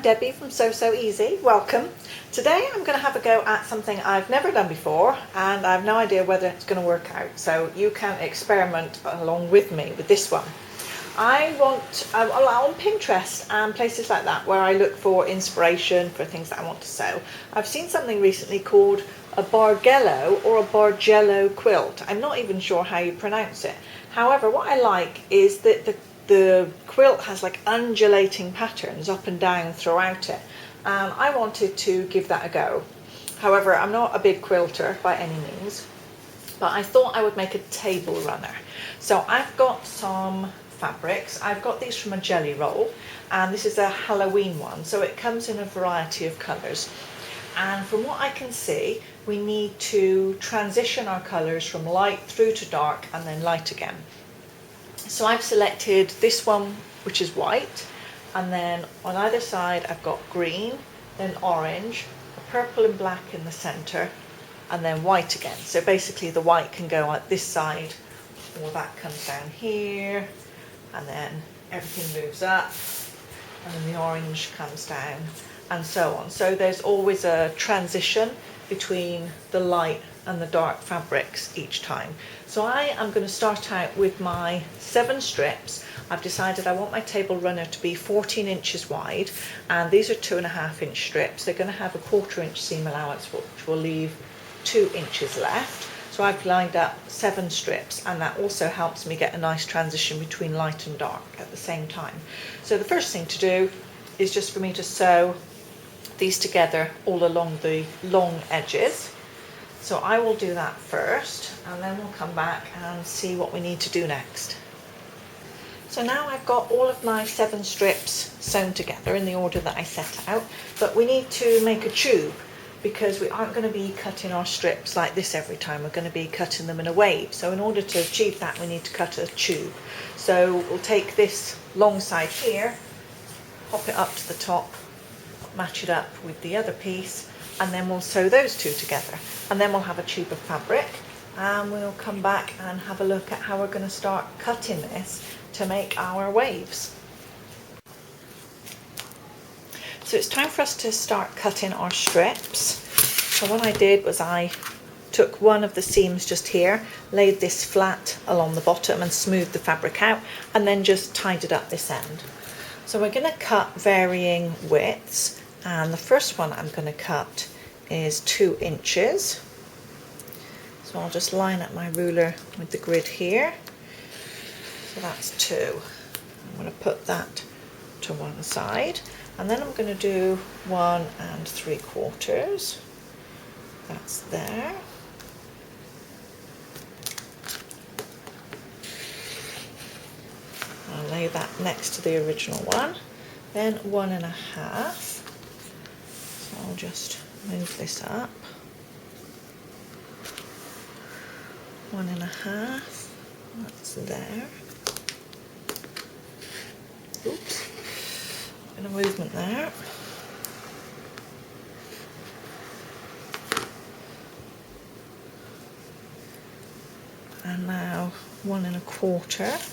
Debbie from So Easy. Welcome. Today I'm going to have a go at something I've never done before and I have no idea whether it's going to work out, so you can experiment along with me with this one. I'm on Pinterest and places like that where I look for inspiration for things that I want to sew. I've seen something recently called a Bargello or a Bargello quilt. I'm not even sure how you pronounce it. However, what I like is that the quilt has like undulating patterns up and down throughout it. I wanted to give that a go. However, I'm not a big quilter by any means, but I thought I would make a table runner. So I've got some fabrics. I've got these from a jelly roll, and this is a Halloween one, so it comes in a variety of colours. And from what I can see, we need to transition our colours from light through to dark and then light again. So I've selected this one, which is white, and then on either side I've got green, then orange, a purple and black in the centre, and then white again. So basically the white can go at this side, or that comes down here, and then everything moves up, and then the orange comes down, and so on. So there's always a transition between the light and the dark fabrics each time. So I am going to start out with my 7 strips. I've decided I want my table runner to be 14 inches wide, and these are 2.5 inch strips. They're going to have a 1/4 inch seam allowance, which will leave 2 inches left. So I've lined up 7 strips, and that also helps me get a nice transition between light and dark at the same time. So the first thing to do is just for me to sew these together all along the long edges. So I will do that first, and then we'll come back and see what we need to do next. So now I've got all of my 7 strips sewn together in the order that I set out, but we need to make a tube because we aren't going to be cutting our strips like this every time. We're going to be cutting them in a wave. So in order to achieve that, we need to cut a tube. So we'll take this long side here, pop it up to the top, match it up with the other piece, and then we'll sew those two together, and then we'll have a tube of fabric, and we'll come back and have a look at how we're going to start cutting this to make our waves. So it's time for us to start cutting our strips. So what I did was I took one of the seams just here, laid this flat along the bottom and smoothed the fabric out, and then just tied it up this end. So we're going to cut varying widths, and the first one I'm going to cut is 2 inches. So I'll just line up my ruler with the grid here. So that's 2. I'm going to put that to one side, and then I'm going to do 1 3/4. That's there. I'll lay that next to the original one. Then 1.5. So I'll just move this up. 1.5. That's there. Oops. Bit of movement there. And now 1 1/4.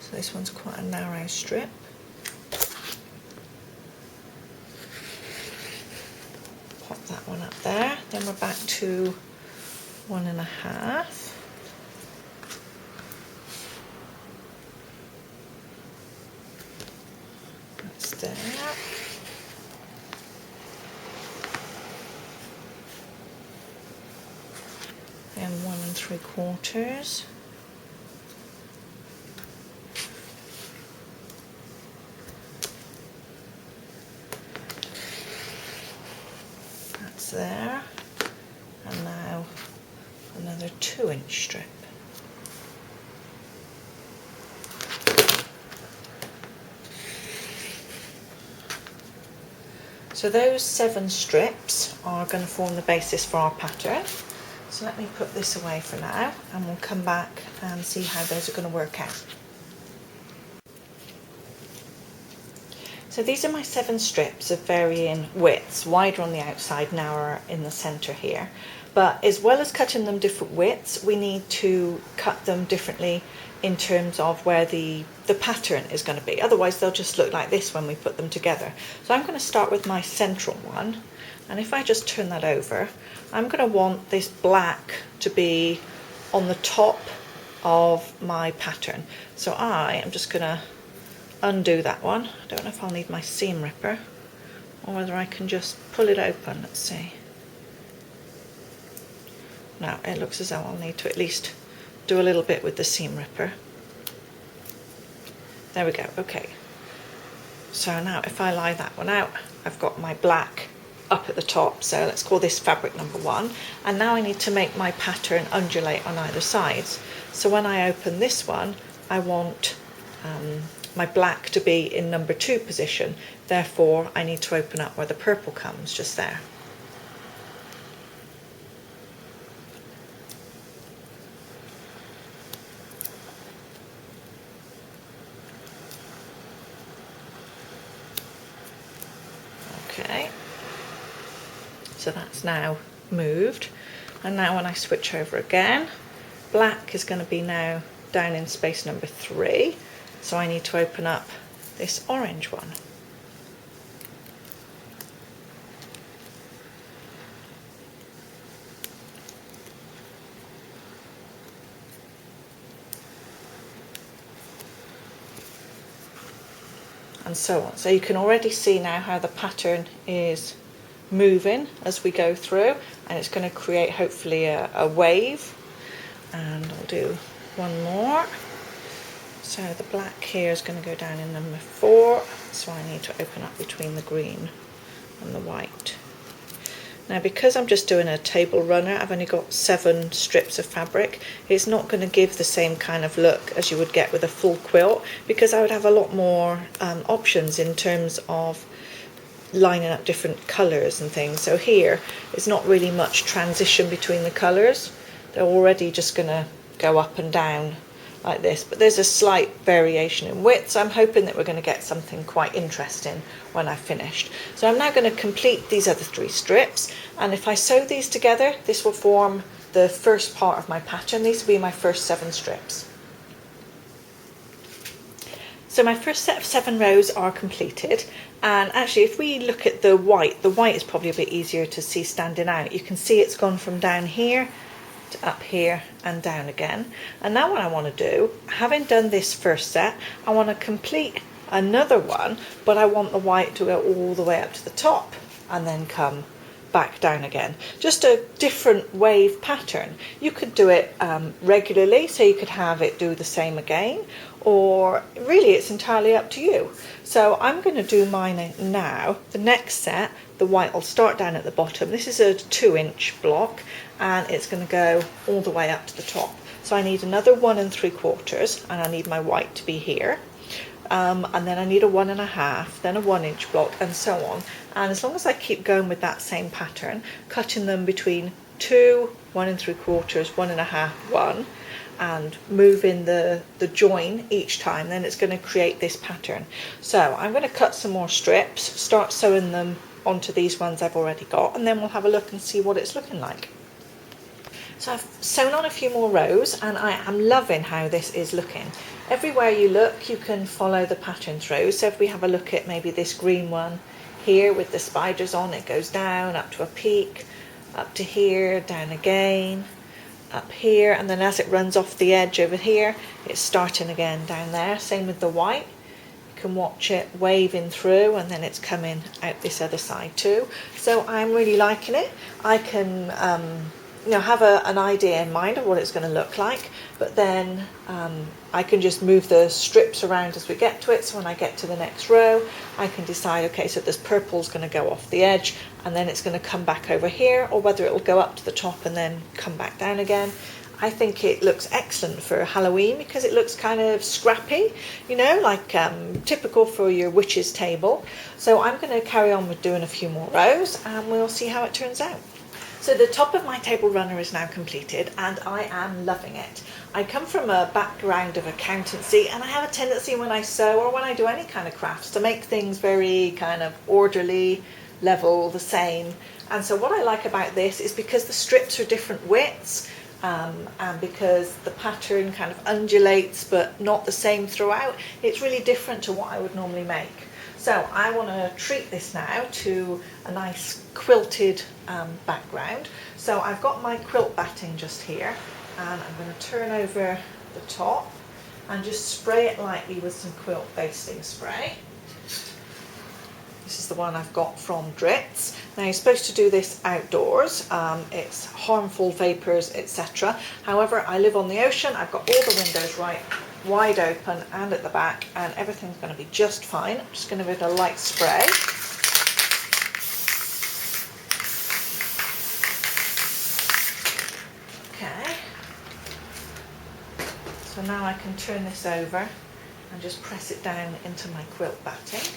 So this one's quite a narrow strip. Pop that one up there. Then we're back to 1.5. That's there. Then 1 3/4. That's there. And now another 2 inch strip. So those 7 strips are going to form the basis for our pattern. So let me put this away for now, and we'll come back and see how those are going to work out. So these are my 7 strips of varying widths, wider on the outside, narrower in the centre here. But as well as cutting them different widths, we need to cut them differently in terms of where the pattern is going to be. Otherwise they'll just look like this when we put them together. So I'm going to start with my central one, and if I just turn that over, I'm going to want this black to be on the top of my pattern. So I am just going to undo that one. I don't know if I'll need my seam ripper or whether I can just pull it open. Let's see. Now it looks as though I'll need to at least do a little bit with the seam ripper. There we go. Okay, so now if I lie that one out, I've got my black up at the top, so let's call this fabric number 1, and now I need to make my pattern undulate on either sides. So when I open this one, I want my black to be in number 2 position, therefore I need to open up where the purple comes, just there. Okay, so that's now moved, and now when I switch over again, black is going to be now down in space number 3, so I need to open up this orange one. And so on. So you can already see now how the pattern is moving as we go through, and it's going to create hopefully a wave. And I'll do one more. So the black here is going to go down in number 4, so I need to open up between the green and the white. Now because I'm just doing a table runner, I've only got 7 strips of fabric. It's not going to give the same kind of look as you would get with a full quilt, because I would have a lot more options in terms of lining up different colours and things. So here it's not really much transition between the colours. They're already just going to go up and down like this, but there's a slight variation in width, so I'm hoping that we're going to get something quite interesting when I've finished. So I'm now going to complete these other 3 strips, and if I sew these together, this will form the first part of my pattern. These will be my first 7 strips. So my first set of 7 rows are completed, and actually if we look at the white is probably a bit easier to see standing out. You can see it's gone from down here to up here and down again. And now what I want to do, having done this first set, I want to complete another one, but I want the white to go all the way up to the top and then come back down again. Just a different wave pattern. You could do it regularly, so you could have it do the same again, or really it's entirely up to you. So I'm going to do mine now. The next set, the white will start down at the bottom. This is a 2-inch block, and it's going to go all the way up to the top. So I need another 1 3/4, and I need my white to be here. And then I need a 1 1/2, then a 1-inch block, and so on. And as long as I keep going with that same pattern, cutting them between 2, 1 3/4, 1 1/2, 1, and moving the join each time, then it's going to create this pattern. So I'm going to cut some more strips, start sewing them onto these ones I've already got, and then we'll have a look and see what it's looking like. So I've sewn on a few more rows, and I am loving how this is looking. Everywhere you look, you can follow the pattern through. So if we have a look at maybe this green one here with the spiders on, it goes down up to a peak, up to here, down again, up here, and then as it runs off the edge over here, it's starting again down there. Same with the white. You can watch it waving through, and then it's coming out this other side too. So I'm really liking it. I can have an idea in mind of what it's going to look like, but then I can just move the strips around as we get to it. So when I get to the next row, I can decide, okay, so this purple's going to go off the edge, and then it's going to come back over here, or whether it'll go up to the top and then come back down again. I think it looks excellent for Halloween because it looks kind of scrappy, like typical for your witch's table. So I'm going to carry on with doing a few more rows, and we'll see how it turns out. So the top of my table runner is now completed, and I am loving it. I come from a background of accountancy, and I have a tendency when I sew or when I do any kind of crafts to make things very kind of orderly, level, the same. And so what I like about this is because the strips are different widths, and because the pattern kind of undulates but not the same throughout, it's really different to what I would normally make. So I want to treat this now to a nice quilted background. So I've got my quilt batting just here, and I'm going to turn over the top and just spray it lightly with some quilt basting spray. This is the one I've got from Dritz. Now you're supposed to do this outdoors. It's harmful vapours, etc. However, I live on the ocean. I've got all the windows wide open and at the back, and everything's going to be just fine. I'm just going to give it a light spray. Okay. So now I can turn this over and just press it down into my quilt batting.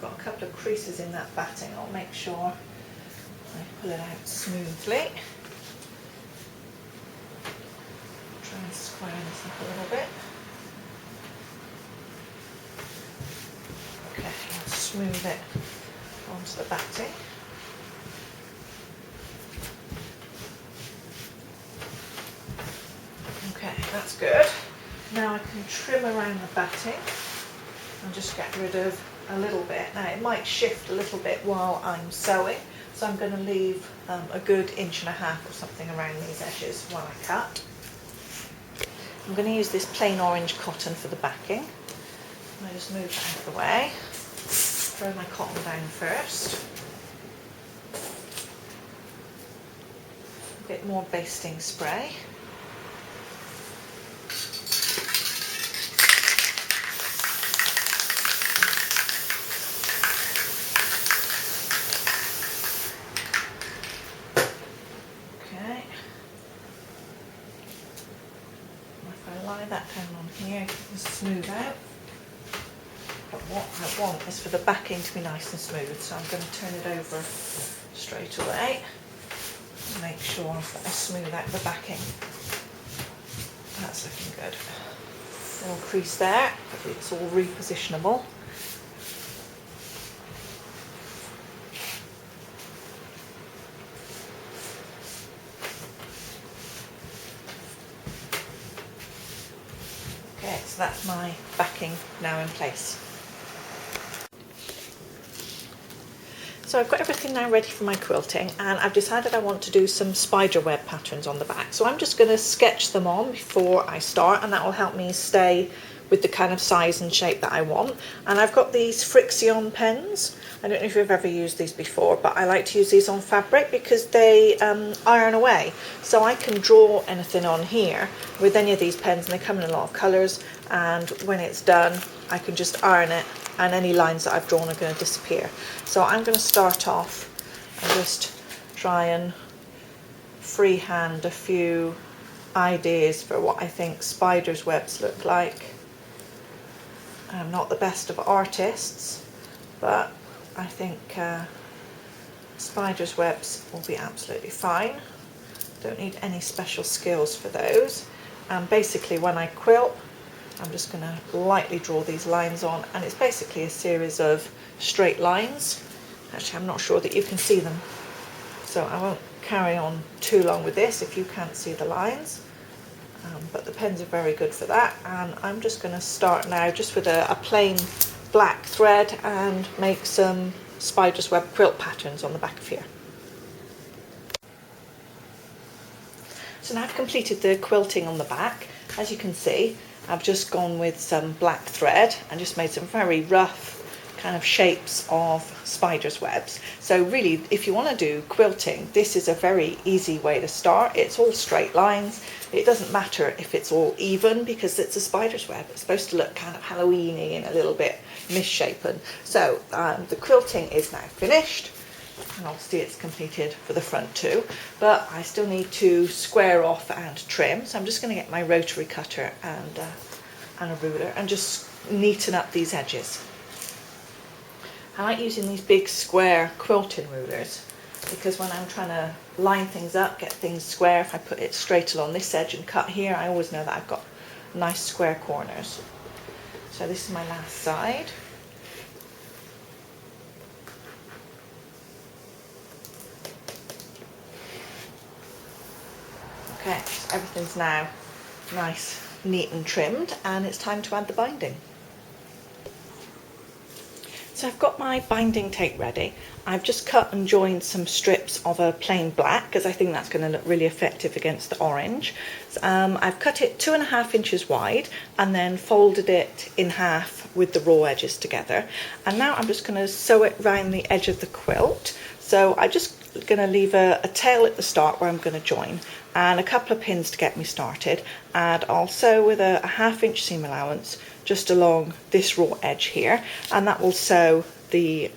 Got a couple of creases in that batting. I'll make sure I pull it out smoothly. Try and square this up a little bit. Okay, I'll smooth it onto the batting. Okay, that's good. Now I can trim around the batting and just get rid of a little bit. Now it might shift a little bit while I'm sewing, so I'm going to leave a good 1.5 inches or something around these edges while I cut. I'm going to use this plain orange cotton for the backing. I just move that out of the way. Throw my cotton down first. A bit more basting spray. That down on here, and smooth out. But what I want is for the backing to be nice and smooth, so I'm going to turn it over straight away and make sure that I smooth out the backing. That's looking good. Little crease there, but it's all repositionable. Okay, so that's my backing now in place. So I've got everything now ready for my quilting, and I've decided I want to do some spiderweb patterns on the back. So I'm just going to sketch them on before I start, and that will help me stay with the kind of size and shape that I want. And I've got these Frixion pens. I don't know if you've ever used these before, but I like to use these on fabric because they iron away. So I can draw anything on here with any of these pens, and they come in a lot of colours, and when it's done I can just iron it, and any lines that I've drawn are going to disappear. So I'm going to start off and just try and freehand a few ideas for what I think spiders' webs look like. I'm not the best of artists, but I think spiders' webs will be absolutely fine. Don't need any special skills for those. And basically when I quilt, I'm just going to lightly draw these lines on, and it's basically a series of straight lines. Actually, I'm not sure that you can see them, so I won't carry on too long with this if you can't see the lines. But the pens are very good for that, and I'm just going to start now just with a plain black thread and make some spider's web quilt patterns on the back of here. So now I've completed the quilting on the back. As you can see, I've just gone with some black thread and just made some very rough kind of shapes of spider's webs. So really, if you want to do quilting, this is a very easy way to start. It's all straight lines. It doesn't matter if it's all even because it's a spider's web. It's supposed to look kind of Halloween-y and a little bit misshapen. So the quilting is now finished, and obviously it's completed for the front too, but I still need to square off and trim. So I'm just going to get my rotary cutter and a ruler and just neaten up these edges. I like using these big square quilting rulers because when I'm trying to line things up, get things square, if I put it straight along this edge and cut here, I always know that I've got nice square corners. So this is my last side. Okay, so everything's now nice, neat and trimmed, and it's time to add the binding. So I've got my binding tape ready. I've just cut and joined some strips of a plain black because I think that's going to look really effective against the orange. So, I've cut it 2.5 inches wide and then folded it in half with the raw edges together. And now I'm just going to sew it around the edge of the quilt. So I'm just going to leave a tail at the start where I'm going to join and a couple of pins to get me started, and I'll sew with a 1/2 inch seam allowance just along this raw edge here, and that will sew the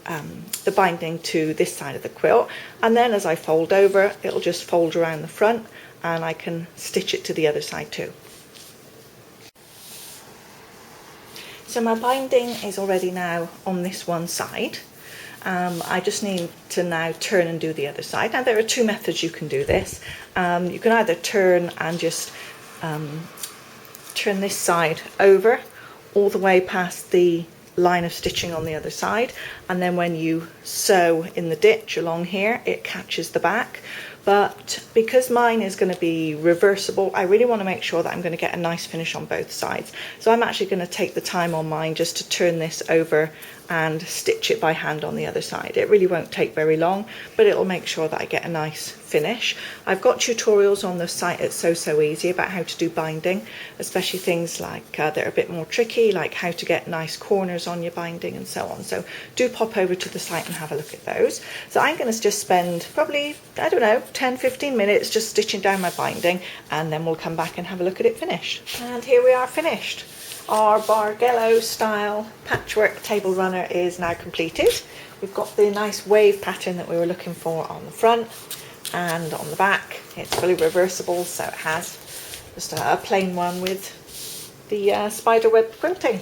binding to this side of the quilt. And then as I fold over, it'll just fold around the front and I can stitch it to the other side too. So my binding is already now on this one side. I just need to now turn and do the other side. Now there are two methods you can do this. You can either turn and just turn this side over all the way past the line of stitching on the other side, and then when you sew in the ditch along here it catches the back. But because mine is going to be reversible, I really want to make sure that I'm going to get a nice finish on both sides. So I'm actually going to take the time on mine just to turn this over and stitch it by hand on the other side. It really won't take very long, but it'll make sure that I get a nice finish. I've got tutorials on the site at So Easy about how to do binding, especially things like that are a bit more tricky, like how to get nice corners on your binding and so on. So do pop over to the site and have a look at those. So I'm going to just spend probably, I don't know, 10-15 minutes just stitching down my binding, and then we'll come back and have a look at it finished. And here we are finished. Our Bargello style patchwork table runner is now completed. We've got the nice wave pattern that we were looking for on the front, and on the back it's fully reversible, so it has just a plain one with the spiderweb quilting.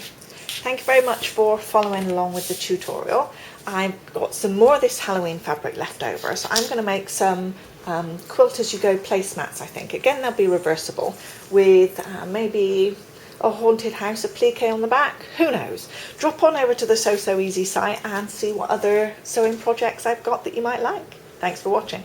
Thank you very much for following along with the tutorial. I've got some more of this Halloween fabric left over, so I'm going to make some quilt as you go placemats. I think again they'll be reversible with maybe a haunted house, a plique on the back, who knows. Drop on over to the So Easy site and see what other sewing projects I've got that you might like. Thanks for watching.